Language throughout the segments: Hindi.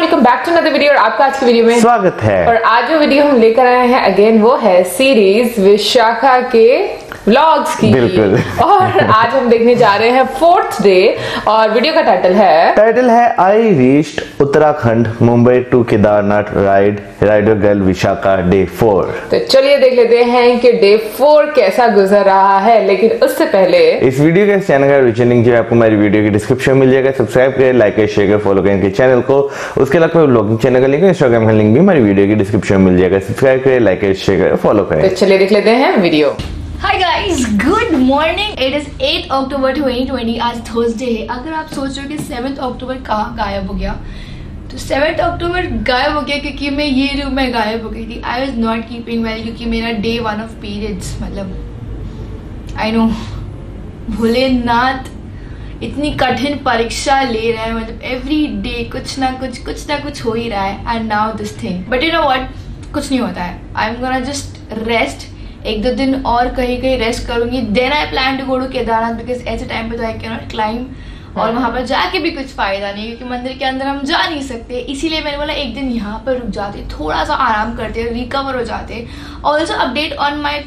Welcome back to another video और आपका आज की वीडियो में स्वागत है। और आज जो वीडियो हम लेकर आए हैं अगेन वो है सीरीज विशाखा के व्लॉग्स की। बिल्कुल। और आज हम देखने जा रहे हैं 4th डे और वीडियो का टाइटल है I reached Uttarakhand Mumbai to Kedarnath rider girl Vishakha day 4। तो चलिए देख लेते हैं कि डे 4 कैसा गुजर रहा है। लेकिन उससे पहले इस वीडियो के चैनल का रिचनिंग जो आपको मेरी वीडियो की डिस्क्रिप्शन में मिल जाएगा। सब्सक्राइब करें, लाइक करें, शेयर करें, फॉलो करें इनके चैनल को। उसके अलावा ब्लॉगिंग चैनल का लिंक, इंस्टाग्राम का लिंक भी हमारी वीडियो की डिस्क्रिप्शन में मिल जाएगा। सब्सक्राइब करें, लाइक करें, शेयर करें, फॉलो करें। तो चलिए देख लेते हैं video. Hi guys, good morning. It is 8 अक्टूबर 2020। आज थर्सडे है। अगर आप सोच रहे हो कि 7 अक्टूबर कहाँ गायब हो गया, तो 7 अक्टूबर गायब हो गया क्योंकि मैं ये रूम में गायब हो गई थी। I was not keeping well क्योंकि मेरा डे 1 ऑफ पीरियड्स, मतलब आई नो भोलेनाथ इतनी कठिन परीक्षा ले रहे हैं, मतलब एवरी डे कुछ ना कुछ हो ही रहा है। And now this thing, but you know what, कुछ नहीं होता है। I am gonna just rest 1-2 दिन और कहीं रेस्ट करूंगी। Then I plan to go to Kedarnath because ऐसे टाइम पे तो आई कैन नॉट क्लाइंब और वहां पर जाके भी कुछ फायदा नहीं क्योंकि मंदिर के अंदर हम जा नहीं सकते। इसीलिए मैंने बोला एक दिन यहाँ पर रुक जाते, थोड़ा सा आराम करते, रिकवर हो जाते। ऑल्सो अपडेट ऑन माई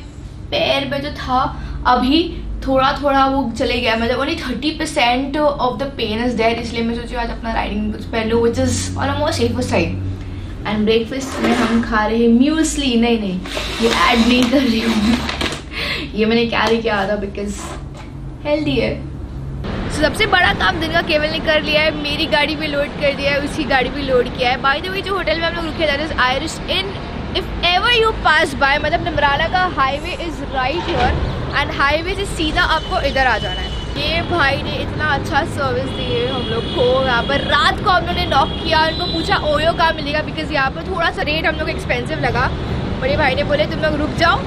पैर में जो था अभी थोड़ा वो चले गया, मतलब only 30% of the pain is there. इसलिए मैं सोची आज अपना राइडिंग कुछ पहलू which is on a more safer side. And breakfast में हम खा रहे हैं म्यूसली। नहीं ये ऐड नहीं कर रही हूँ ये मैंने कैरी किया था बिकॉज हेल्दी है। सबसे बड़ा काम दिन का केवल ने कर लिया है, मेरी गाड़ी पे लोड कर दिया है, उसकी गाड़ी पे लोड किया है। बाय द वे जो होटल में हम लोग रुके थे Irish inn, if ever you pass by, मतलब निमराना का highway is right here and highway से सीधा आपको इधर आ जाना है। ये भाई ने इतना अच्छा सर्विस दी है हम लोग को। यहाँ पर रात को हम लोग ने नॉक किया, उनको पूछा ओयो कहाँ मिलेगा बिकॉज यहाँ पर थोड़ा सा रेट हम लोग एक्सपेंसिव लगा। बड़े भाई ने बोले तुम लोग रुक जाओ,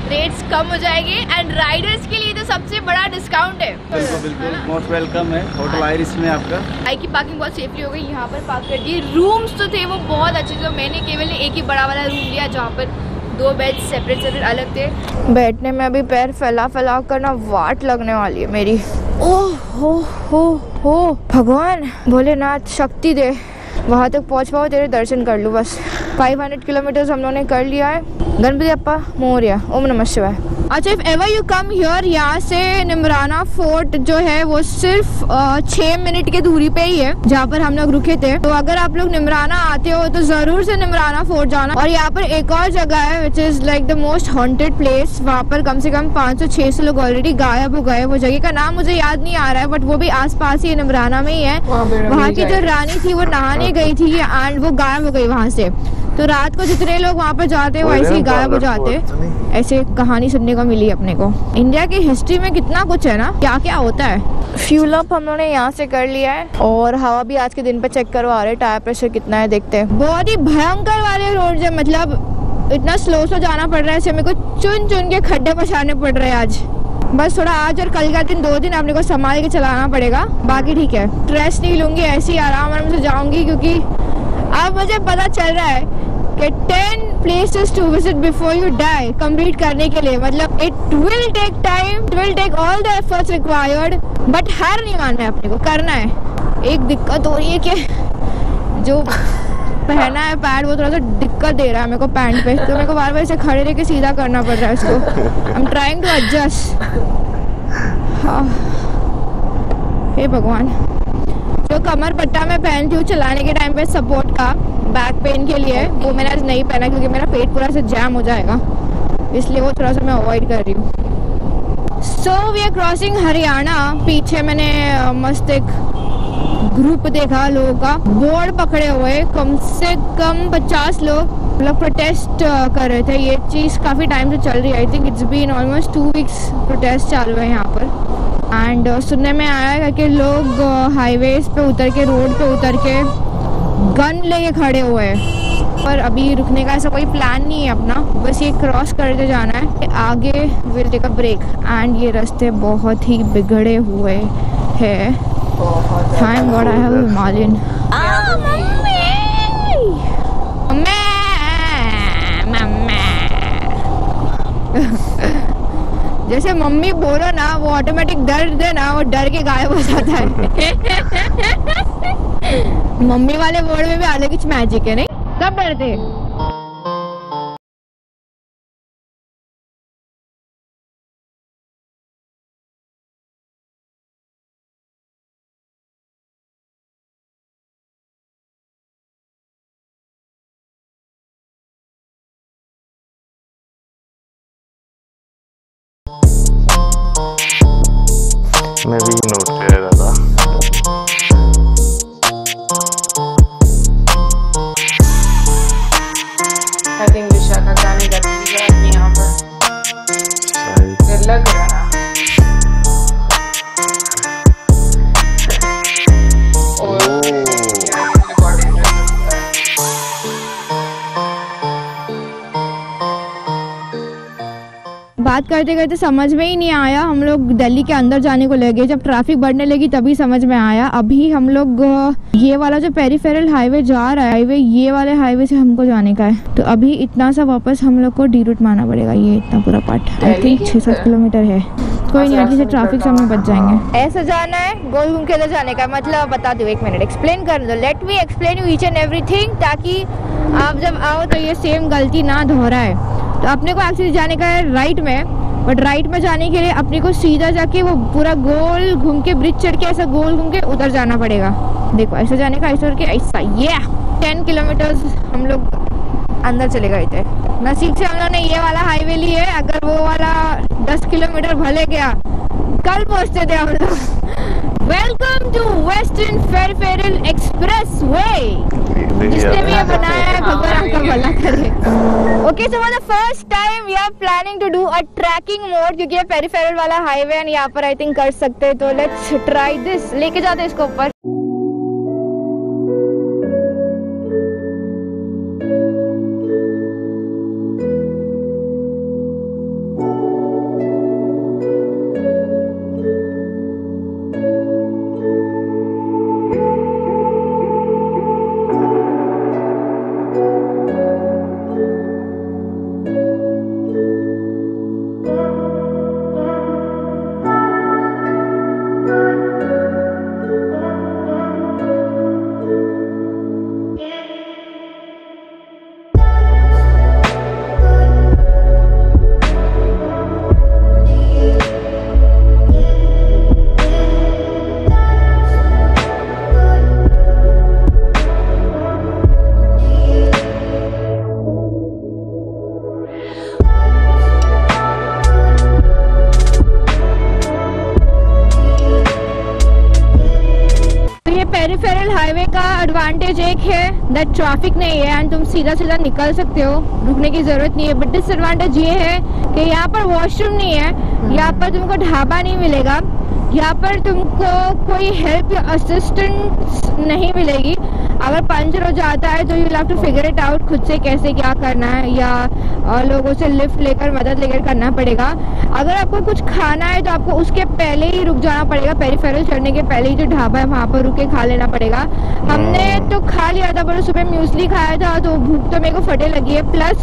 रेट्स कम हो जाएंगे एंड राइडर्स के लिए तो सबसे बड़ा डिस्काउंट है। बिल्कुल मोस्ट वेलकम है होटल आयरिश में आपका। बाइक की पार्किंग बहुत सेफली हो गई, यहाँ पर पार्क कर दिए। रूम्स तो थे वो बहुत अच्छे थे। मैंने केवल एक ही बड़ा वाला रूम लिया जहाँ पर 2 बेड सेपरेट अलग थे। बैठने में अभी पैर फैला कर ना वाट लगने वाली है मेरी। ओह हो भगवान भोलेनाथ शक्ति दे, वहाँ तक पहुँच पाओ, तेरे दर्शन कर लूँ बस। 500 किलोमीटर हम लोगों ने कर लिया है। गणपति अप्पा मोरया, ओम नमः शिवाय। अच्छा, if ever you come here, यहाँ से निमराना फोर्ट जो है वो सिर्फ 6 मिनट की दूरी पे ही है जहाँ पर हम लोग रुके थे। तो अगर आप लोग निमराना आते हो तो जरूर से निमराना फोर्ट जाना। और यहाँ पर एक और जगह है which is like the most haunted place. वहाँ पर कम से कम 500-600 लोग ऑलरेडी गायब हो गए। वो जगह का नाम मुझे याद नहीं आ रहा है बट वो भी आस पास ही निमराना में ही है। वहाँ की जो रानी थी वो नहाने गई थी एंड वो गायब हो गई वहाँ से। तो रात को जितने लोग वहाँ पर जाते हैं वैसे ही गायब हो जाते। ऐसे कहानी सुनने को मिली अपने को। इंडिया की हिस्ट्री में कितना कुछ है ना, क्या क्या होता है। फ्यूल अप हम लोगों ने यहाँ से कर लिया है और हवा भी आज के दिन पे चेक करवा रहे हैं, टायर प्रेशर कितना है देखते हैं। बहुत ही भयंकर वाले रोड है, मतलब इतना स्लो जाना पड़ रहा है। मेरे को चुन के खड्डे बचाने पड़ रहे हैं आज। बस थोड़ा आज और कल का दिन 2 दिन अपने को संभाल के चलाना पड़ेगा, बाकी ठीक है। स्ट्रेस नहीं लूंगी, ऐसे ही आराम से जाऊंगी क्योंकि अब मुझे पता चल रहा है कि 10 places to visit before you die complete करने के लिए, मतलब it will take time, it will take all the efforts required, but हार नहीं मानना है, अपने को करना है। एक दिक्कत हो रही है कि जो पहना है पैड वो थोड़ा सा दिक्कत दे रहा है मेरे को पैंट पे, तो मेरे को बार ऐसे खड़े रह के सीधा करना पड़ रहा है इसको। I am trying to adjust. हे भगवान, जो कमर पट्टा मैं पहनती हूँ चलाने के टाइम पे सपोर्ट का बैक पेन के लिए, वो मैंने आज नहीं पहना क्योंकि मेरा पेट पूरा से जैम हो जाएगा, इसलिए वो थोड़ा सा मैं अवॉइड कर रही हूँ। So we are crossing Haryana. पीछे मैंने मस्त एक ग्रुप देखा लोगों का, बोर्ड पकड़े हुए, कम से कम 50 लोग मतलब प्रोटेस्ट कर रहे थे। ये चीज़ काफ़ी टाइम से चल रही है। I think it's been almost 2 weeks protest चालू है यहाँ पर। एंड सुनने में आया है कि लोग हाईवेज पे उतर के, रोड पे उतर के गन लेके खड़े हुए हैं। पर अभी रुकने का ऐसा कोई प्लान नहीं है अपना, बस ये क्रॉस करते जाना है। आगे will take a break and ये रास्ते बहुत ही बिगड़े हुए हैं। Thank God I have Himalayan. जैसे मम्मी बोलो ना, वो ऑटोमेटिक दर्द है ना, वो डर के गायब हो जाता है। मम्मी वाले वर्ड में भी अलग ही मैजिक है, नहीं? कब डरते? मैं भी नोट कर रहा था। I think विशाखा गाने गाती है यहाँ पर। लग रहा है। बात करते करते समझ में ही नहीं आया, हम लोग दिल्ली के अंदर जाने को लगे। जब ट्रैफिक बढ़ने लगी तभी समझ में आया। अभी हम लोग ये वाला जो पेरिफेरल हाईवे जा रहा है, ये वाले हाईवे से हमको जाने का है। तो अभी इतना सा वापस हम लोग को डी रूट मारना पड़ेगा। ये इतना पूरा पार्ट आई थिंक 6-7 किलोमीटर है। कोई नहीं, एटलीस्ट ट्रैफिक से हम बच जाएंगे। ऐसे जाना है, गोल घूम के जाने का मतलब बता दो, 1 मिनट एक्सप्लेन कर दो। Let me explain you each and everything, ताकि आप जब आओ तो ये सेम गलती ना दोहराए। तो अपने को एक्चुअली जाने का है राइट में, बट राइट में जाने के लिए अपने को सीधा जाके वो पूरा गोल घूम के ब्रिज चढ़ के ऐसा गोल घूम के उधर जाना पड़ेगा। देखो ऐसे जाने का, ऐसा करके ऐसा। ये 10 किलोमीटर हम लोग अंदर चले गए थे। नसीब से हम लोग ने ये वाला हाईवे ली है, अगर वो वाला 10 किलोमीटर भले गया कल पहुंचते थे हम लोग। Welcome to western peripheral expressway. जिसने भी ये बनाया है भगवान आपका भला करे। Okay, so for the first time we are planning to do a tracking mode, क्योंकि ये पेरिफेरल वाला हाईवे है, यहाँ पर आई थिंक कर सकते हैं। तो लेट्स ट्राई दिस। लेके जाते हैं इसको ऊपर। पेरिफेरल हाईवे का एडवांटेज एक है दैट ट्रैफिक नहीं है एंड तुम सीधा सीधा निकल सकते हो, रुकने की जरूरत नहीं है। बट डिसएडवांटेज ये है कि यहाँ पर वॉशरूम नहीं है, यहाँ पर तुमको ढाबा नहीं मिलेगा, यहाँ पर तुमको कोई हेल्प या असिस्टेंस नहीं मिलेगी। अगर पंचर हो जाता है तो you will have to figure it out खुद से कैसे क्या करना है, या लोगों से लिफ्ट लेकर मदद लेकर करना पड़ेगा। अगर आपको कुछ खाना है तो आपको उसके पहले ही रुक जाना पड़ेगा, पेरिफेरल चढ़ने के पहले ही जो ढाबा है वहाँ पर रुक के खा लेना पड़ेगा। हमने तो खा लिया था, पर सुबह म्यूसली खाया था तो भूख तो मेरे को फटे लगी है। प्लस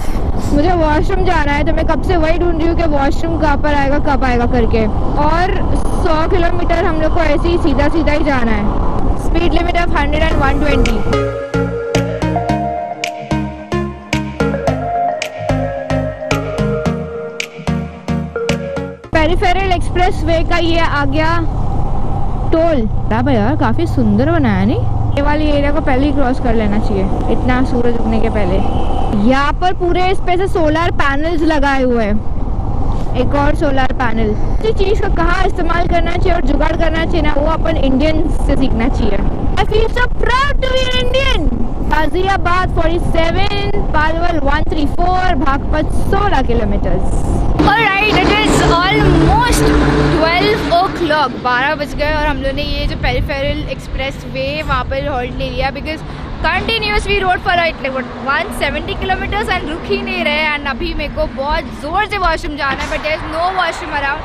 मुझे वॉशरूम जाना है, तो मैं कब से वही ढूंढ रही हूँ कि वॉशरूम कहाँ पर आएगा कब आएगा करके। और 100 किलोमीटर हम लोग को ऐसे ही सीधा सीधा ही जाना है। Speed limit of 100 and 120। Peripheral express way का ये आ गया टोल। भाई यार काफी सुंदर बनाया नहीं? ये वाली एरिया को पहले ही क्रॉस कर लेना चाहिए, इतना सूरज उगने के पहले। यहाँ पर पूरे इस पे से सोलर पैनल्स लगाए हुए हैं, एक और सोलर पैनल। इस चीज को कहाँ इस्तेमाल करना चाहिए और जुगाड़ करना चाहिए ना, वो अपन इंडियन से सीखना चाहिए। I feel so proud to be an Indian. Ghaziabad 47, पालवल 134, भागपत 16 kilometre. Alright, it is almost 12 o'clock, 12 बज गए और हम लोग ने ये जो पेरिफेरल एक्सप्रेस वे वहाँ पर हॉल्ट ले लिया, बिकॉज कंटिन्यूसली रोड पर 170 किलोमीटर्स एंड रुक ही नहीं रहे। एंड अभी मेरे को बहुत ज़ोर से वॉशरूम जाना है, but there is no washroom around.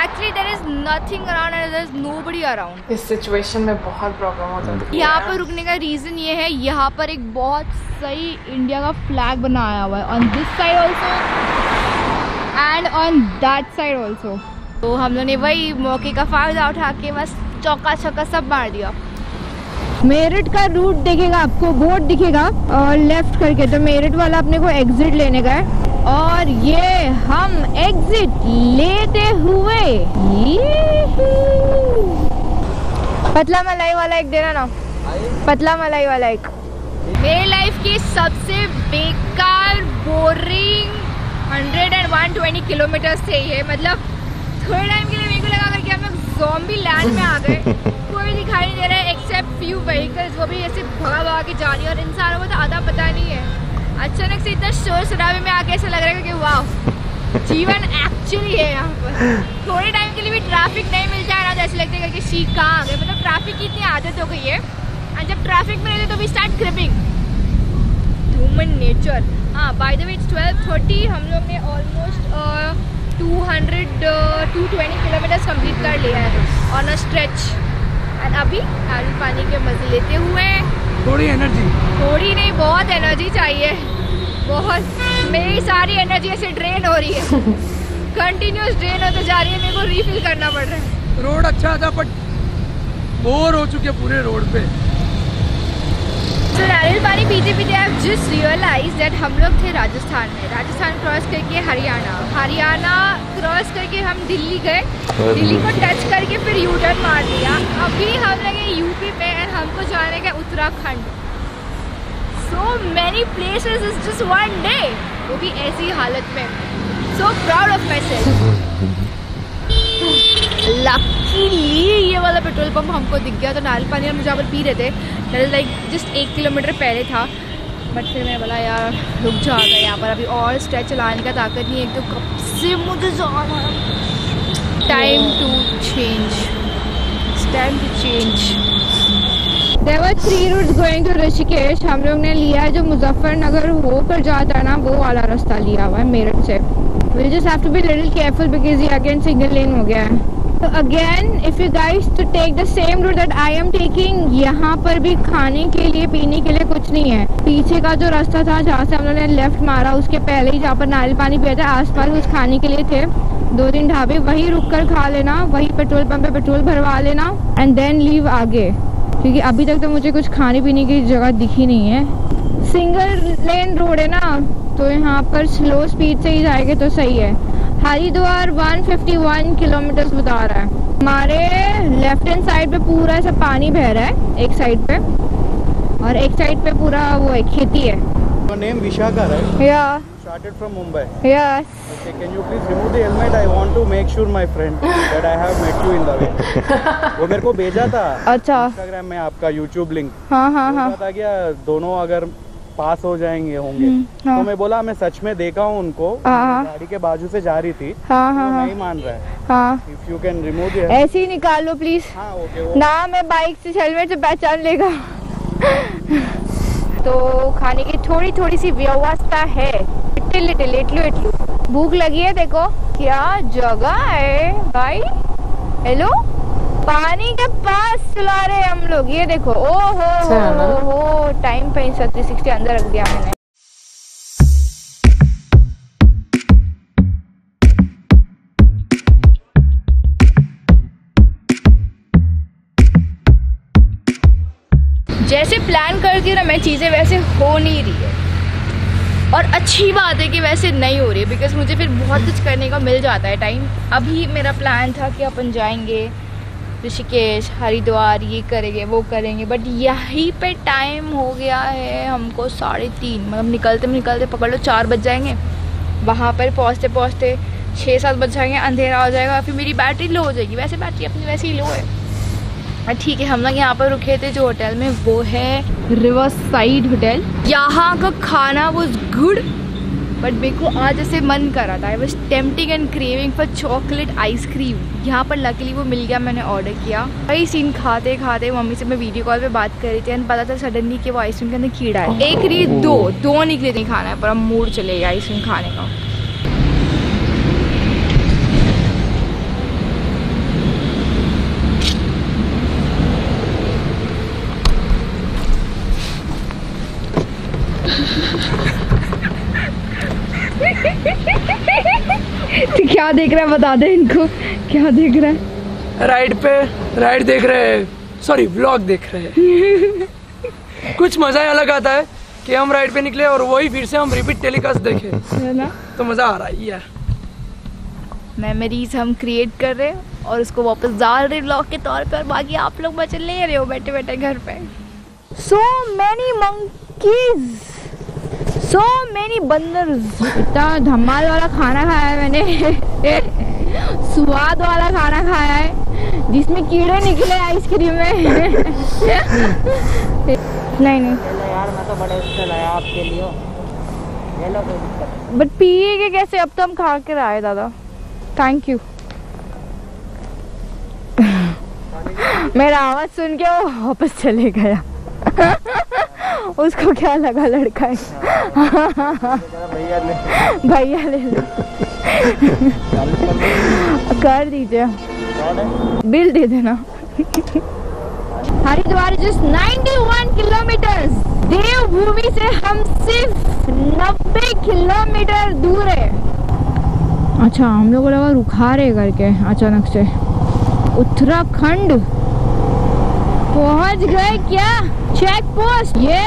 Actually there is nothing around and there is nobody around. इस सिचुएशन में बहुत प्रॉब्लम हो जाती है। यहाँ पर रुकने का रीज़न ये है, यहाँ पर एक बहुत सही इंडिया का फ्लैग बनाया हुआ है, on this side also and on that side also. तो हम लोग ने वही मौके का फ़ायदा उठा के बस चौका छक्का सब मार दिया। मेरठ का रूट दिखेगा आपको, बोर्ड दिखेगा और लेफ्ट करके, तो मेरठ वाला अपने को एग्जिट लेने का है। और ये हम एग्जिट लेते हुए पतला मलाई वाला एक देना ना, पतला मलाई वाला एक। मेरी लाइफ की सबसे बेकार बोरिंग 120 किलोमीटर थे ये। मतलब थोड़े टाइम के लिए मेरे को लगा करके हम लोग ज़ॉम्बी लैंड में आ गए। कोई दिखाई नहीं दे रहा है एक्सेप्ट फ्यू व्हीकल्स, वो भी ऐसे भगा के जा रही है और इंसानों को तो आधा पता नहीं है। अचानक से इतना शोर शराबे में आके ऐसा लग रहा है कि वाह जीवन एक्चुअली है यहाँ पर। थोड़े टाइम के लिए भी ट्रैफिक नहीं मिल जाए ना तो ऐसे लगता है कि शी कहाँ आ गए। मतलब ट्रैफिक की इतनी आदत हो गई है और जब ट्रैफिक में रहते तो we start creeping human nature. हाँ, बाय द वे इट्स 12:30, हम लोग ने ऑलमोस्ट 220 किलोमीटर्स कंप्लीट कर लिया है ऑन अ स्ट्रेच। एंड अभी नारियल पानी के मजे लेते हुए, थोड़ी नहीं बहुत एनर्जी चाहिए, बहुत। मेरी सारी एनर्जी ऐसे ड्रेन हो रही है, कंटिन्यूस ड्रेन होते जा रही है, मेरे को रीफिल करना पड़ रहा है। रोड अच्छा था बट बोर हो चुके पूरे रोड पे। तो नारियल पानी पीते पीते आई जस्ट रियलाइज दैट हम लोग थे राजस्थान में। राजस्थान क्रॉस करके हरियाणा क्रॉस करके हम दिल्ली गए, दिल्ली को टच करके फिर यू टर्न मार दिया। अभी हम लगे यूपी में एंड हमको जाने का Uttarakhand. So many places is just one day, वो भी ऐसी हालत में। So proud of my self. Luckily ये वाला पेट्रोल पंप हमको दिख गया, तो नारियल पानी हम जहाँ पर पी रहे थे that is like just 1 kilometre पहले था। बट फिर मैं बोला यार रुक जा गए यहाँ पर, अभी और स्ट्रेच चलाने का ताकत नहीं है, एक तो कब से मुझे जाना। Time to change, time to change. There were 3 routes going to Rishikesh. हम लोग ने लिया है जो मुजफ्फरनगर होकर जाता है ना, वो वाला रास्ता लिया हुआ है मेरठ से। We'll just have to be little careful because ये again single lane हो गया है। तो again if you guys to take the same route that I am taking, यहाँ पर भी खाने के लिए पीने के लिए कुछ नहीं है। पीछे का जो रास्ता था जहाँ से हम लोगों ने लेफ्ट मारा, उसके पहले ही जहाँ पर नारियल पानी पिया था, आसपास कुछ खाने के लिए थे 2-3 ढाबे, वहीं रुक कर खा लेना, वहीं पेट्रोल पंप पे पेट्रोल भरवा लेना एंड देन लीव आगे। क्योंकि अभी तक तो मुझे कुछ खाने पीने की जगह दिखी नहीं है। सिंगल लेन रोड है ना, तो यहाँ पर स्लो स्पीड से ही जाएंगे तो सही है। हरिद्वार 151 किलोमीटर बता रहा है। हमारे लेफ्ट हैंड साइड पे पूरा ऐसा पानी बह रहा है एक साइड पे, और एक साइड पे पूरा वो है खेती है। Your name Vishaka, right? Yeah. Started from Mumbai. Yes. Okay, can you please remove the helmet? I want to make sure, my friend, that I have met you in the way. वो मेरे को भेजा था अच्छा Instagram में आपका YouTube लिंक। हाँ। बता गया दोनों अगर पास हो जाएंगे होंगे। हाँ। तो मैं बोला मैं सच में देखा हूँ उनको, गाड़ी के बाजू से जा रही थी। हाँ। नहीं मान रहा है। हाँ, If you can remove the ऐसे ही निकाल लो प्लीज। हाँ ओके। ना मैं बाइक से हेलमेट से पहचान लेगा। तो खाने की थोड़ी सी व्यवस्था है, लिटिल। भूख लगी है, देखो क्या जगह है भाई। हेलो, पानी के पास चला रहे हम लोग, ये देखो। ओहो टाइम पे 360 अंदर रख दिया मैंने। जैसे प्लान करती ना मैं चीज़ें वैसे हो नहीं रही है, और अच्छी बात है कि वैसे नहीं हो रही है, बिकॉज मुझे फिर बहुत कुछ करने का मिल जाता है टाइम। अभी मेरा प्लान था कि अपन जाएंगे ऋषिकेश, हरिद्वार, ये करेंगे वो करेंगे, बट यहीं पे टाइम हो गया है हमको 3:30, मतलब निकलते पकड़ लो 4 बज जाएंगे। वहाँ पर पहुँचते 6-7 बज जाएंगे, अंधेरा हो जाएगा, फिर मेरी बैटरी लो हो जाएगी। वैसे बैटरी अपनी वैसे ही लो है। ठीक है, हम लोग यहाँ पर रुके थे जो होटल में, वो है रिवर साइड होटल। यहाँ का खाना वाज गुड, बट मेरे को आज ऐसे मन कर रहा था, I was tempting and craving for chocolate ice cream. यहाँ पर लकीली वो मिल गया, मैंने ऑर्डर किया। वही सीन खाते मम्मी से मैं वीडियो कॉल पे बात कर रही थी, एंड पता था सडनली कि वो आइसक्रीम के अंदर कीड़ा है। एक नहीं दो निकले नहीं खाना है, पर अब मूड चलेगा आइसक्रीम खाने का। तो क्या देख रहा है, बता दे इनको क्या देख रहा है। राइड देख रहे हैं, सॉरी व्लॉग देख रहे हैं। कुछ मजा ही अलग आता है कि हम राइड पे निकले और वही फिर से हम रिपीट टेलीकास्ट देखे, है ना? तो मजा आ रहा है यार। मेमोरीज हम क्रिएट कर रहे हैं और उसको वापस डाल रहे व्लॉग के तौर पर। बाकी आप लोग मजे ले रहे हो बैठे बैठे घर पे। So many monkeys, so many बंदर्स। इतना धमाल वाला खाना खाया है मैंने स्वाद वाला खाना खाया है जिसमें कीड़े निकले आइसक्रीम में। नहीं यार मैं तो बड़े इससे लाया आपके लिए, ये लो कोई दिक्कत। बट पिएगे कैसे? अब तो हम खा के आए दादा। Thank you. मेरा आवाज सुन के वो वापस चले गया। उसको क्या लगा लड़का है। भैया ले लो। कर दीजिए, बिल दे देना। Haridwar just 91 kilometre. देवभूमि से हम सिर्फ 90 किलोमीटर दूर है। अच्छा, हम लोगों को लगा रुखा रहे करके अचानक से। उत्तराखंड पहुंच गए क्या? Check post. ये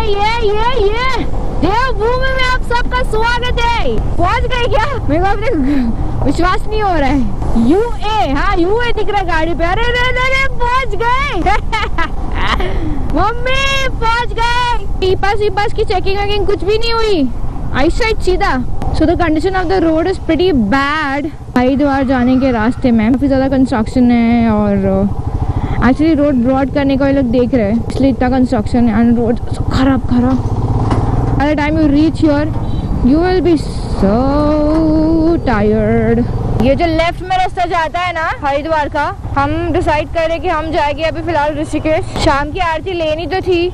देवभूमि में आप सबका स्वागत है। पहुंच गए क्या? मेरे को अपने विश्वास नहीं हो रहा है। यूए, हाँ यूए दिख रहा है गाड़ी पे। अरे पहुंच गए। मम्मी पहुंच गए। पास की चेकिंग वेकिंग कुछ भी नहीं हुई। आई साइड सीधा। So the condition of the road is pretty bad. Haridwar जाने के रास्ते में काफी ज्यादा कंस्ट्रक्शन है और एक्चुअली रोड ब्रॉड करने का ये लोग देख रहे हैं, इसलिए इतना कंस्ट्रक्शन है एंड रोड खराब। By the time you reach here, you will be so tired. ये जो लेफ्ट में रास्ता जाता है ना हरिद्वार का, हम डिसाइड कर रहे कि हम जाएंगे अभी फिलहाल ऋषिकेश। शाम की आरती लेनी तो थी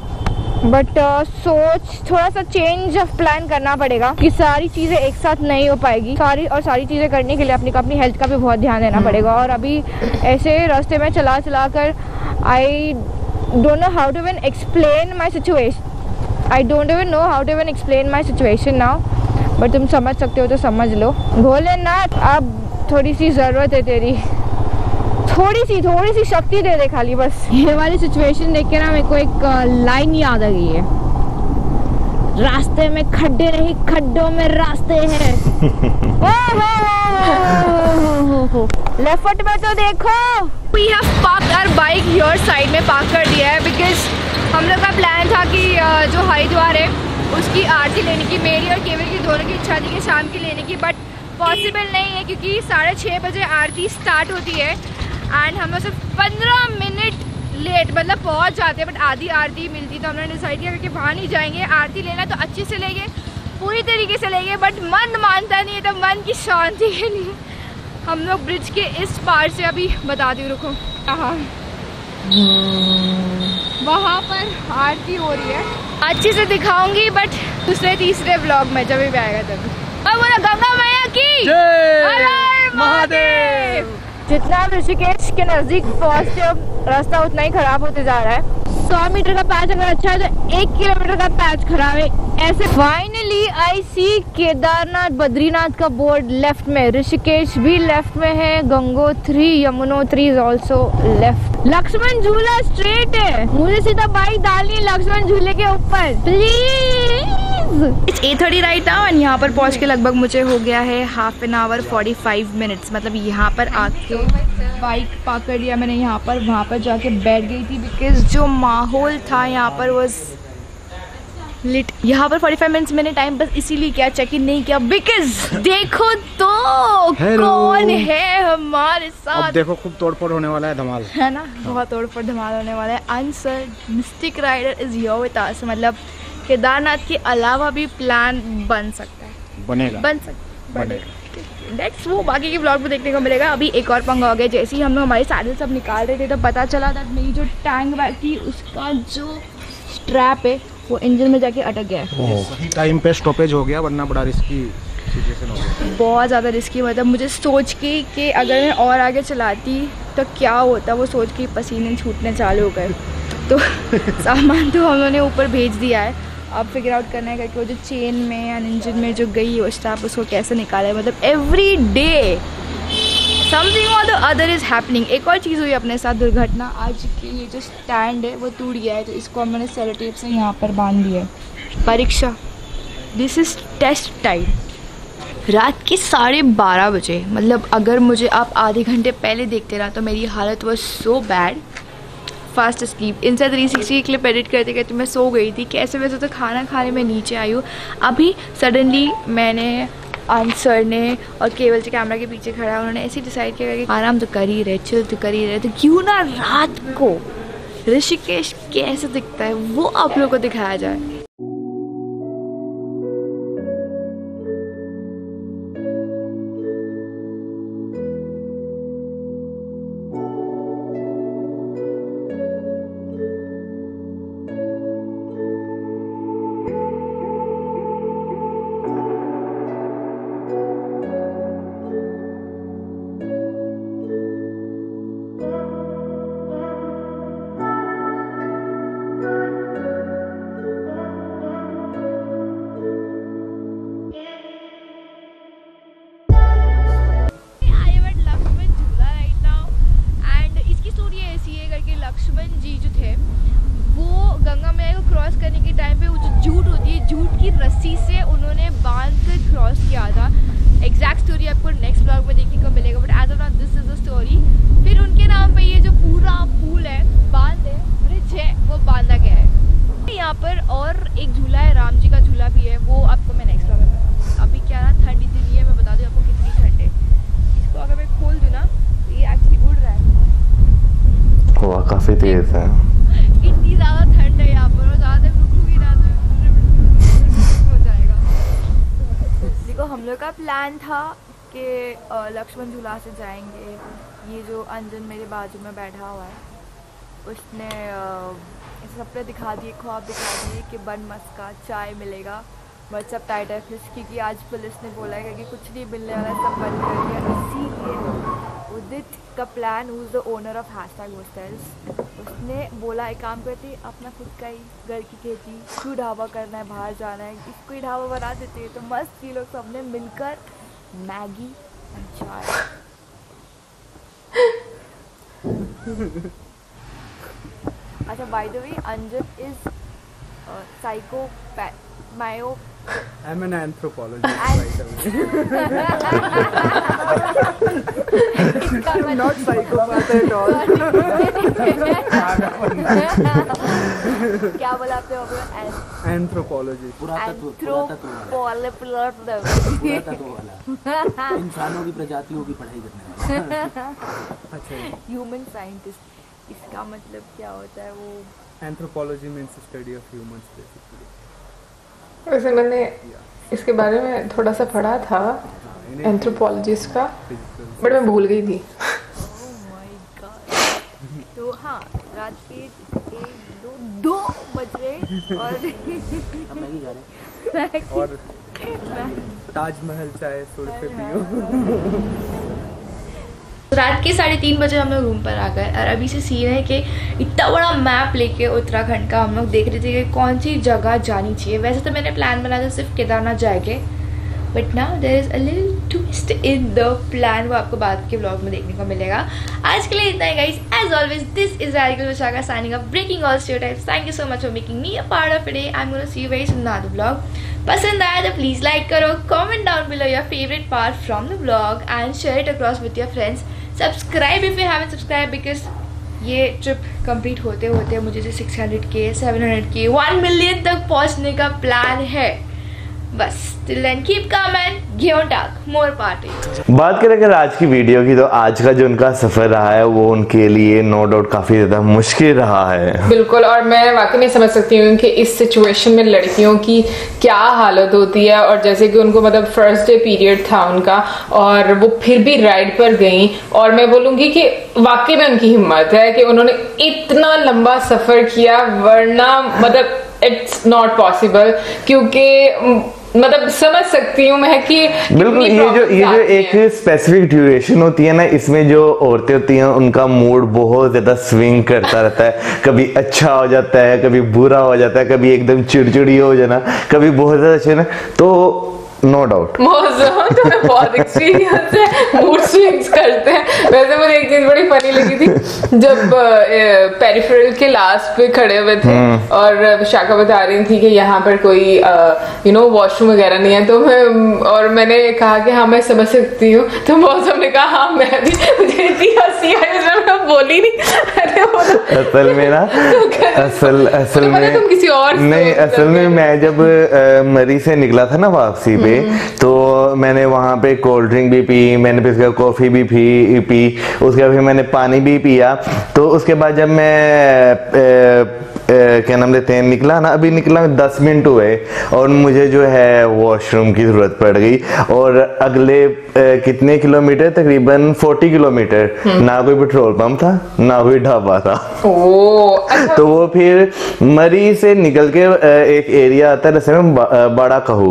बट सोच थोड़ा सा चेंज ऑफ प्लान करना पड़ेगा कि सारी चीज़ें एक साथ नहीं हो पाएगी। सारी चीज़ें करने के लिए अपनी हेल्थ का भी बहुत ध्यान देना पड़ेगा। और अभी ऐसे रास्ते में चला कर I don't know how to even explain my situation. I don't even know how to even explain my situation now, but तुम समझ सकते हो तो समझ लो। भोलेनाथ, अब थोड़ी सी ज़रूरत है तेरी, थोड़ी सी शक्ति दे दे खाली बस। ये वाली सिचुएशन देख के ना मेरे को एक लाइन याद आ गई है। रास्ते में खड्डे नहीं, खड्डों में रास्ते हैं। लेफ्ट फुट में तो देखो। We have parked our bike here side में पार्क कर दिया है बिकॉज हम लोग का प्लान था कि जो हरिद्वार है उसकी आरती लेने की, मेरी और केवल की दोनों की इच्छा थी कि शाम की लेने की, बट पॉसिबल नहीं है क्योंकि 6:30 बजे आरती स्टार्ट होती है एंड हम लोग सिर्फ 15 मिनट लेट मतलब पहुंच जाते हैं, बट आधी आरती मिलती। तो हमने डिसाइड किया कि वहाँ नहीं जाएंगे। आरती लेना तो अच्छे से लेंगे, पूरी तरीके से लेंगे, बट मन मानता नहीं है। तो मन की शांति के लिए हम लोग ब्रिज के इस पार से अभी बताती हूँ, रुको, वहाँ पर आरती हो रही है। अच्छे से दिखाऊंगी बट दूसरे तीसरे ब्लॉग में जब भी आएगा तभी। और बोला गंगा मैया की जय, महादेव। जितना ऋषिकेश के नजदीक पहुँचते हो रास्ता उतना ही खराब होते जा रहा है। 100 मीटर का पैच अगर अच्छा है तो 1 किलोमीटर का पैच खराब है। ऐसे finally I see Kedarnath Badrinath का बोर्ड लेफ्ट में, ऋषिकेश भी लेफ्ट में है, Gangotri Yamunotri is also left. Lakshman Jhula straight है, मुझे सीधा बाइक डालनी है लक्ष्मण झूले के ऊपर please. It's 8:30 right now and यहाँ पर पहुँच के लगभग मुझे हो गया है हाफ एन आवर 45 मिनट्स। मतलब यहाँ पर आके बाइक पार्क कर लिया मैंने यहाँ पर, वहाँ पर जाके बैठ गई थी बिकॉज जो माहौल था यहाँ पर वॉज लिट। यहाँ पर 45 मिनट्स मैंने टाइम बस इसीलिए किया, चेक इन नहीं किया बिकॉज देखो तो कौन है हमारे साथ। अब देखो खूब तोड़फोड़ होने वाला है, धमाल है ना, बहुत तोड़फोड़ धमाल होने वाला है। Answer mystic rider is here with us. मतलब केदारनाथ के अलावा भी प्लान बन सकता है, बन सकता है। नेक्स्ट वो बाकी के ब्लॉग में देखने को मिलेगा। अभी एक और पंगा हो गया, जैसे ही हम लोग हमारे सैडल सब निकाल रहे थे तो पता चला था मेरी जो टैंक बैग थी उसका जो स्ट्रैप है वो इंजन में जाके अटक गया है। सही टाइम पे स्टॉपेज हो गया, वरना बड़ा रिस्की सिचुएशन हो गया, बहुत ज़्यादा रिस्की। मतलब मुझे सोच के कि अगर मैं और आगे चलाती तो क्या होता, वो सोच के पसीने छूटने चालू हो गए। तो सामान तो हम लोगों ने ऊपर भेज दिया है, अब फिगर आउट करना है कि वो जो चेन में या इंजन में जो गई वो स्ट्रैप उसको कैसे निकाला है। मतलब एवरी डे समथिंग और द अदर इज़ हैपनिंग। एक और चीज़ हुई अपने साथ दुर्घटना। आज के ये जो स्टैंड है वो टूट गया है, तो इसको मैंने सेलो टेप से यहाँ पर बांध दिया है। परीक्षा, दिस इज़ टेस्ट टाइम। रात के 12:30 बजे, मतलब अगर मुझे आप आधे घंटे पहले देखते रहा तो मेरी हालत was so bad. Fast sleep. Insta 360 की क्लिप एडिट करते करते मैं सो गई थी। कैसे वैसे तो खाना खाने में नीचे आई हूँ। अभी सडनली मैंने आंसर ने और केवल से कैमरा के पीछे खड़ा, उन्होंने ऐसे डिसाइड किया कि आराम तो कर ही रहे, चिल तो कर ही रहे, तो क्यों ना रात को ऋषिकेश कैसे दिखता है वो आप लोगों को दिखाया जाए। लक्ष्मण जी जो थे वो गंगा मैया को क्रॉस करने के टाइम पे वो जो जूट होती है, जूट की रस्सी से उन्होंने बांध कर क्रॉस किया था। एग्जैक्ट स्टोरी आपको नेक्स्ट ब्लॉग में देखने को मिलेगा, but as of now this is the story. फिर उनके नाम पे ये जो पूरा पुल है, बांध है, ब्रिज है, वो बांधा गया है यहाँ पर। और एक झूला है, राम जी का झूला भी है, वो आपको मैं नेक्स्ट ब्लॉग में बताऊँ। अभी क्या ना ठंड इतनी है, मैं बता दूँ आपको कितनी ठंड है। इसको अगर मैं खोल दूँ ना तो ये एक्चुअली उड़ रहा है। वाह, काफी तेज है। इतनी ज़्यादा ठंड है यहाँ पर, और ज़्यादा रुकूंगी ना तो हो जाएगा। देखो हम लोग का प्लान था कि लक्ष्मण झूला से जाएंगे। ये जो अंजन मेरे बाजू में बैठा हुआ है उसने सबने दिखा दिए, ख्वाब दिखा दिए कि बन मस्का चाय मिलेगा, बट सब टाइट है फिश, क्योंकि आज पुलिस ने बोला है कि कुछ नहीं मिलने वाला, सब बंद कर दिया। इसीलिए उदित का plan, who is the owner of #hostels, उसने बोला एक काम करते अपना खुद का ही घर की खेती, क्यों ढाबा करना है, बाहर जाना है, इसको ही ढाबा बना देते हैं। तो मस्त ये लोग सबने मिलकर मैगी एंड चाय। अच्छा, by the way Anjan is psychopath, मायो। I'm an anthropologist, by the way. Not psychopath at all. क्या बोला आपने? Anthropologist. इंसानों की प्रजातियों की पढ़ाई करने वाला। अच्छा, ह्यूमन साइंटिस्ट। इसका मतलब क्या होता है? वो anthropology means the study of humans basically. वैसे मैंने इसके बारे में थोड़ा सा पढ़ा था एंथ्रोपोलॉजिस्ट का, बट मैं भूल गई थी। Oh my God. तो हाँ, रात के 2 बज रहे और ताजमहल चाय 100 रुपये पियो। रात के 3:30 बजे हम लोग रूम पर आ गए, और अभी से सीन है कि इतना बड़ा मैप लेके उत्तराखंड का हम लोग देख रहे थे कि कौन सी जगह जानी चाहिए। वैसे तो मैंने प्लान बनाया था सिर्फ केदारनाथ जाएंगे, but now there is a little twist in the plan, वो आपको बाद के व्लॉग में देखने को मिलेगा। आज के लिए इतना ही guys, as always this is Radhika Vishakha signing off, breaking all stereotypes. Thank you so much for making me a part of it. I am gonna see you very soon in another vlog. पसंद आया तो प्लीज लाइक करो, comment down below your favourite part from the vlog and share it across with your friends. Subscribe if you haven't subscribed, because ये ट्रिप कंप्लीट होते होते मुझे जो 600K 700K 1 मिलियन तक पहुंचने का प्लान है। बस till then keep calm and give on talk, more party। बात करें अगर आज की वीडियो की, तो आज का जो उनका सफर रहा है वो उनके लिए नो डाउट काफी ज्यादा मुश्किल रहा है। बिल्कुल, और मैं वाकई में समझ सकती हूँ कि इस सिचुएशन में लड़कियों की क्या हालत होती है। और जैसे कि उनको मतलब फर्स्ट डे पीरियड था उनका, और वो फिर भी राइड पर गई, और मैं बोलूँगी कि वाकई में उनकी हिम्मत है कि उन्होंने इतना लंबा सफर किया, वरना मतलब इट्स नॉट पॉसिबल। क्योंकि मतलब समझ सकती हूँ मैं कि बिल्कुल ये जो एक स्पेसिफिक ड्यूरेशन होती है ना, इसमें जो औरतें होती हैं उनका मूड बहुत ज्यादा स्विंग करता रहता है। कभी अच्छा हो जाता है, कभी बुरा हो जाता है, कभी एकदम चिड़चिड़ी हो जाना, कभी बहुत ज्यादा अच्छा ना। तो नो डाउट मौसम तो मैं बहुत एक्सपीरियंस है, मूड स्विंग्स करते हैं। वैसे मुझे एक चीज बड़ी फनी लगी थी, जब पेरिफेरल के लास्ट पे खड़े हुए थे और विशाखा बता रही थी कि यहाँ पर कोई वॉशरूम वगैरह नहीं है, तो मैंने कहा कि हाँ मैं समझ सकती हूँ, तो मौसम ने कहा हाँ मैं भी, मुझे इतनी हंसी आई, मैं बोली नहीं। असल में ना असल में तुम किसी और नहीं, असल में मैं जब मरी से निकला था ना वापसी पे, तो मैंने वहां पे कोल्ड ड्रिंक भी पी, मैंने फिर कॉफी भी पी, उसके बाद मैंने पानी भी पिया। तो उसके बाद जब मैं क्या नाम लेते हैं निकला ना, अभी निकला 10 मिनट हुए और मुझे जो है वॉशरूम की जरूरत पड़ गई। और अगले कितने किलोमीटर, तकरीबन 40 किलोमीटर, ना कोई पेट्रोल पंप था ना कोई ढाबा था। अच्छा। तो वो फिर मरी से निकल के एक एरिया आता है रस्ते में बड़ा कहू,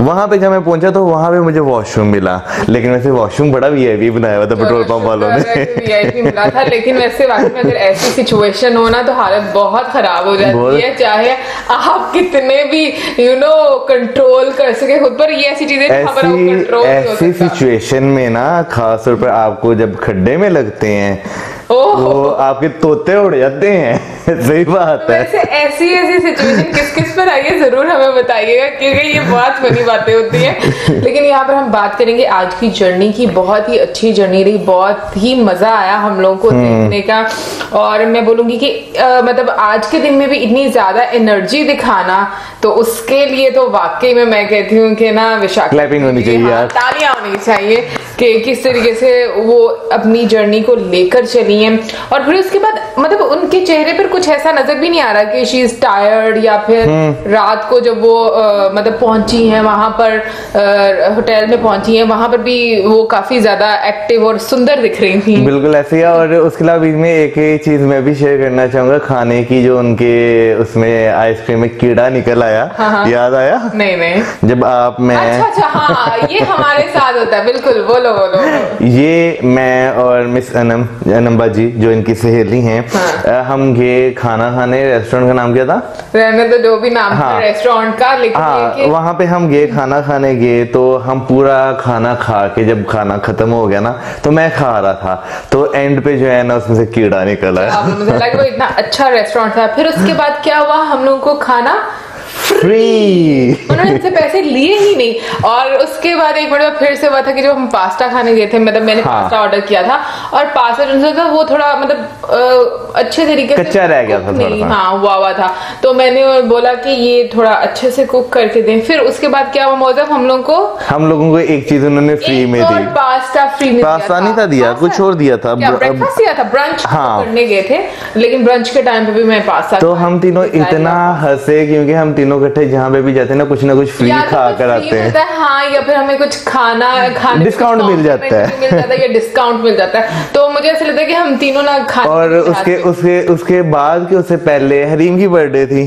वहां पे जब मैं पहुंचा तो वहां पे मुझे वॉशरूम मिला, लेकिन वैसे वॉशरूम बड़ा वीआईपी बनाया हुआ था पेट्रोल पंप वालों ने। वीआईपी मिला था, लेकिन वैसे वाकई में अगर ऐसी सिचुएशन हो ना तो हालत बहुत खराब हो जाती है, चाहे आप कितने भी कंट्रोल कर सके खुद पर, ये ऐसी चीजें ऐसी सिचुएशन में ना, खास तौर पर आपको जब खड्डे में लगते हैं वो आपके तोते उड़ जाते हैं। सही बात है। वैसे ऐसी सिचुएशन किस किस पर आई है जरूर हमें बताइएगा, क्योंकि ये बहुत फनी बातें होती हैं। लेकिन यहाँ पर हम बात करेंगे आज की जर्नी की। बहुत ही अच्छी जर्नी रही, बहुत ही मजा आया हम लोगों को देखने का। और मैं बोलूंगी कि मतलब आज के दिन में भी इतनी ज्यादा एनर्जी दिखाना, तो उसके लिए तो वाकई में मैं कहती हूँ कि ना विशाखा क्लैपिंग होनी चाहिए यार, तालियां होनी चाहिए कि किस तरीके से वो अपनी जर्नी को लेकर चली है। और फिर उसके बाद मतलब उनके चेहरे पर कुछ ऐसा नजर भी नहीं आ रहा कि शी इज टायर्ड, या फिर रात को जब वो मतलब पहुंची हैं वहां पर, होटल में पहुंची हैं, वहां पर भी वो काफी ज्यादा एक्टिव और सुंदर दिख रही थी। बिल्कुल ऐसे ही। और उसके अलावा इसमें एक चीज मैं भी शेयर करना चाहूंगा, खाने की, जो उनके उसमें आइसक्रीम में कीड़ा निकल आया। हाँ। याद आया? नहीं जब आप मैं अच्छा हाँ, ये हमारे साथ होता है। बिल्कुल, बोलो। ये मैं और मिस अनम्बा जी जो इनकी सहेली हैं, हाँ। हम गए खाना खाने, रेस्टोरेंट का नाम क्या था? रहने तो जो भी नाम था रेस्टोरेंट का, लेकिन हाँ, वहां पे हम गए खाना खाने गए, तो हम पूरा खाना खा के जब खाना खत्म हो गया ना, तो मैं खा रहा था, तो एंड पे जो है ना उसमें से कीड़ा निकला है। मुझे लगा वो इतना अच्छा रेस्टोरेंट था। फिर उसके बाद क्या हुआ, हम लोगों को खाना फ्री, उन्होंने इनसे पैसे लिए ही नहीं। और उसके बाद एक बार फिर से हुआ था कि जब हम पास्ता खाने गए थे, मतलब मैंने पास्ता ऑर्डर किया था, और पास्ता जो था वो थोड़ा मतलब अच्छे तरीके से कच्चा रह गया था थोड़ा। हाँ, हुआ था। तो मैंने बोला कि ये थोड़ा अच्छे से कुक करके दें। फिर उसके बाद क्या हुआ मौजूद, हम लोगों को एक चीज उन्होंने फ्री में दी, पास्ता फ्री में। पास्ता नहीं था दिया, कुछ और दिया था, ब्रेकफास्ट दिया था, ब्रंच करने गए थे, लेकिन ब्रंच के टाइम पे भी मैं पास्ता, तो हम तीनों इतना हंसे, क्योंकि हम तीनों इकट्ठे जहाँ पे भी जाते हैं ना, कुछ ना कुछ फ्री खा कर आते हैं। हाँ, या फिर हमें कुछ खाने डिस्काउंट मिल जाता है, या डिस्काउंट मिल जाता है। तो मुझे ऐसा लगता है कि हम तीनों ना खाने, और उसके बाद कि उससे पहले हरीम की बर्थडे थी,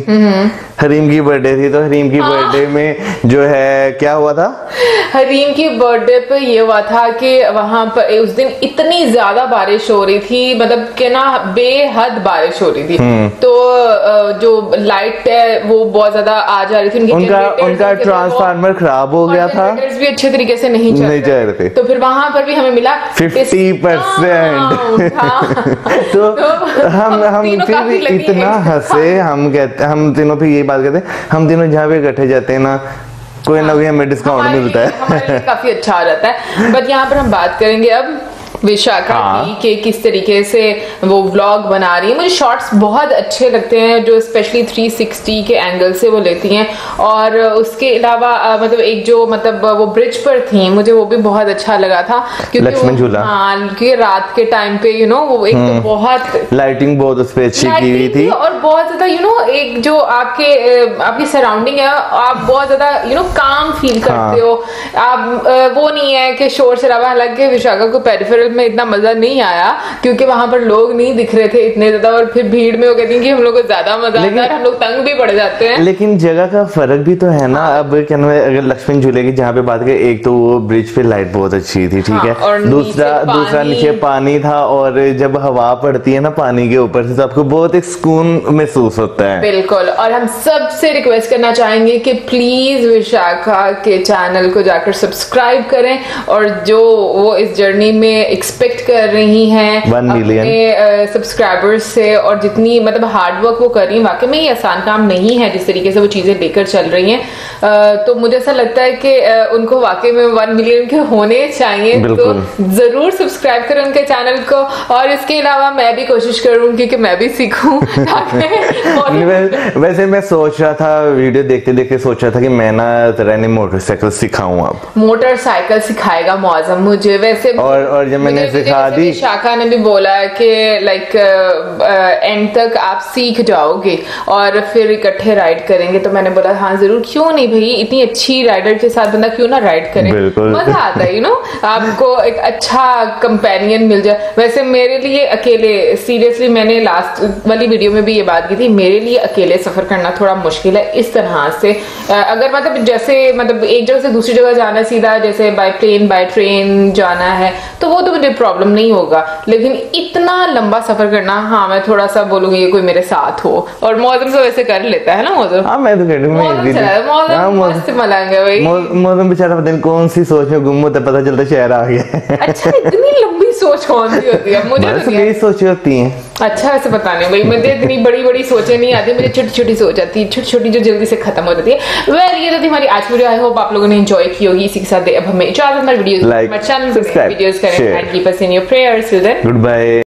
हरीम की बर्थडे थी, तो हरीम की बर्थडे में जो है क्या हुआ था, हरीम की बर्थडे पे ये हुआ था कि वहां पर उस दिन इतनी ज्यादा बारिश हो रही थी, मतलब कि ना बेहद बारिश हो रही थी। तो जो लाइट है वो बहुत ज्यादा आ जा रही थी, उनका ट्रांसफार्मर खराब हो गया था, भी अच्छे तरीके से नहीं चल रहे थे। तो फिर वहां पर भी हमें मिला 50%। तो हम फिर भी इतना हंसे, हम तीनों फिर यही बात कहते, हम तीनों जहाँ पे इकट्ठे जाते हैं ना, कोई ना कोई हमें डिस्काउंट मिलता है, हमारे लिए काफी अच्छा आ जाता है। बट यहाँ पर हम बात करेंगे अब विशाखा की कि किस तरीके से वो व्लॉग बना रही है। मुझे शॉट्स बहुत अच्छे लगते हैं जो स्पेशली 360 के एंगल से वो लेती हैं। और उसके अलावा मतलब एक जो मतलब वो ब्रिज पर थी, मुझे वो भी बहुत अच्छा लगा था, लक्ष्मण झूला। हाँ, क्योंकि रात के टाइम पे वो एक तो बहुत लाइटिंग बहुत उस पे अच्छी की हुई थी, और बहुत ज्यादा एक जो आपकी सराउंडिंग है, आप बहुत ज्यादा काम फील करते हो। आप वो नहीं है कि शोर शराबा, हालांकि विशाखा को पेरिफेरल ट्रिप में इतना मजा नहीं आया क्योंकि वहां पर लोग नहीं दिख रहे थे इतने ज्यादा, और फिर भीड़ में वो कहती हैं कि हम लोग को ज्यादा मजा आता है, हम लोग तंग भी पड़ जाते हैं। लेकिन जगह का फर्क भी तो है ना। अब क्या नाम है, अगर लक्ष्मण झूले की जहाँ पे बात करें, एक तो वो ब्रिज पे लाइट बहुत अच्छी थी, ठीक है, और दूसरा नीचे पानी था, और जब हवा पड़ती है ना पानी के ऊपर से तो आपको बहुत एक सुकून महसूस होता है। बिल्कुल। और हम सबसे रिक्वेस्ट करना चाहेंगे कि प्लीज विशाखा के चैनल को जाकर सब्सक्राइब करें, और जो वो इस जर्नी में एक्सपेक्ट कर रही हैं 1 मिलियन सब्सक्राइबर्स से, और जितनी मतलब हार्ड वर्क वो कर रही है, वाकई में ये आसान काम नहीं है जिस तरीके से वो चीजें लेकर चल रही हैं। तो मुझे ऐसा लगता है कि उनको वाकई में 1 मिलियन के होने चाहिए, तो जरूर सब्सक्राइब करें उनके चैनल को। और इसके अलावा मैं भी कोशिश करूंगी कि मैं भी सीखूं। वैसे मैं सोच रहा था, वीडियो देखते देखते सोच रहा था कि मैं ना तरह मोटरसाइकिल सिखाऊं। अब मोटरसाइकिल सिखाएगा मौसम मुझे वैसे, और जब मैंने सिखा दी, शाखा ने भी बोला कि लाइक एंड तक आप सीख जाओगे और फिर इकट्ठे राइड करेंगे। तो मैंने बोला हाँ जरूर, क्यों नहीं भाई, इतनी अच्छी राइडर के साथ बंदा क्यों ना राइड करे, मजा आता है, आपको एक अच्छा कंपेनियन मिल जाए। वैसे मेरे लिए अकेले, सीरियसली मैंने लास्ट वाली वीडियो में भी ये बात की थी, मेरे लिए अकेले सफर करना थोड़ा मुश्किल है इस तरह से। अगर मतलब जैसे मतलब एक जगह से दूसरी जगह जाना सीधा, जैसे बाय प्लेन बाय ट्रेन जाना है, तो वो तो मुझे प्रॉब्लम नहीं होगा, लेकिन इतना लंबा सफर करना, हाँ मैं थोड़ा सा बोलूंगी कोई मेरे साथ हो। और मौसम तो वैसे कर लेता है ना मौसम। हाँ मैं तो कहती मौसम बेचारा पता नहीं कौन सी सोच में गुम होता है, पता चलता शहर आ गया। अच्छा इतनी लंबी सोच कौन सी होती है? मुझे तो यही सोच होती है। अच्छा ऐसे पता नहीं भाई, मुझे इतनी बड़ी बड़ी सोचें नहीं आती, मुझे छोटी छोटी सोच आती है, छोटी छोटी जो जल्दी से खत्म हो जाती है। वेल ये तो थी हमारी आज की वीडियो, आई होप आप लोगों ने एंजॉय की होगी। इसी के साथ अब हमें इजाजत, वीडियोस लाइक वीडियोस करें and keep us in your prayers. Till then good bye.